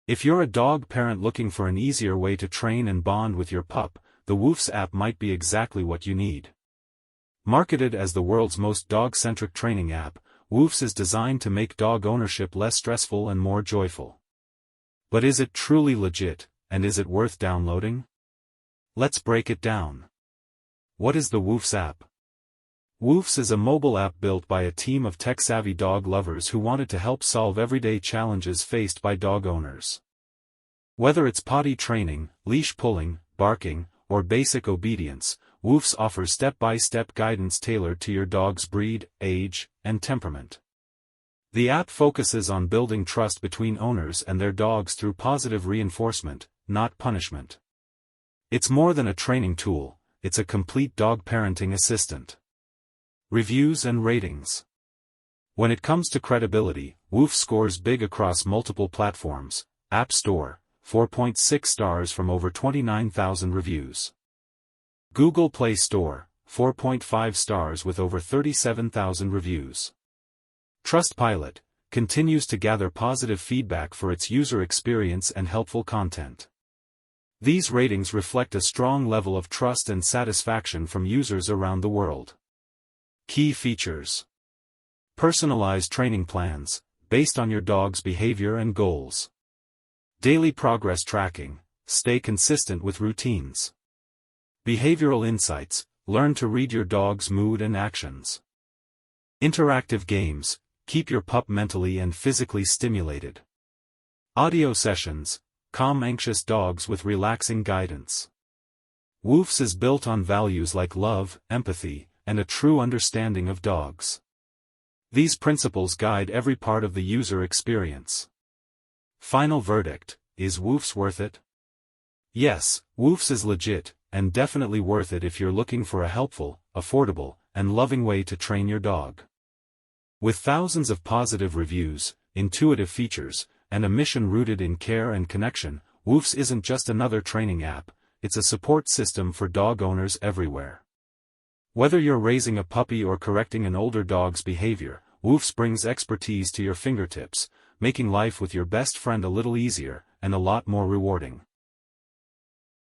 If you're a dog parent looking for an easier way to train and bond with your pup, the Woofz app might be exactly what you need. Marketed as the world's most dog-centric training app, Woofz is designed to make dog ownership less stressful and more joyful. But is it truly legit, and is it worth downloading? Let's break it down. What is the Woofz app? Woofz is a mobile app built by a team of tech-savvy dog lovers who wanted to help solve everyday challenges faced by dog owners. Whether it's potty training, leash pulling, barking, or basic obedience, Woofz offers step-by-step guidance tailored to your dog's breed, age, and temperament. The app focuses on building trust between owners and their dogs through positive reinforcement, not punishment. It's more than a training tool, it's a complete dog parenting assistant. Reviews and ratings. When it comes to credibility, Woofz scores big across multiple platforms. App Store, 4.6 stars from over 29,000 reviews. Google Play Store, 4.5 stars with over 37,000 reviews. Trustpilot, continues to gather positive feedback for its user experience and helpful content. These ratings reflect a strong level of trust and satisfaction from users around the world. Key features. Personalized training plans, based on your dog's behavior and goals. Daily progress tracking, stay consistent with routines. Behavioral insights, learn to read your dog's mood and actions. Interactive games, keep your pup mentally and physically stimulated. Audio sessions, calm anxious dogs with relaxing guidance. Woofz is built on values like love, empathy, and a true understanding of dogs. These principles guide every part of the user experience. Final verdict, is Woofz worth it? Yes, Woofz is legit, and definitely worth it if you're looking for a helpful, affordable, and loving way to train your dog. With thousands of positive reviews, intuitive features, and a mission rooted in care and connection, Woofz isn't just another training app, it's a support system for dog owners everywhere. Whether you're raising a puppy or correcting an older dog's behavior, Woofz brings expertise to your fingertips, making life with your best friend a little easier, and a lot more rewarding.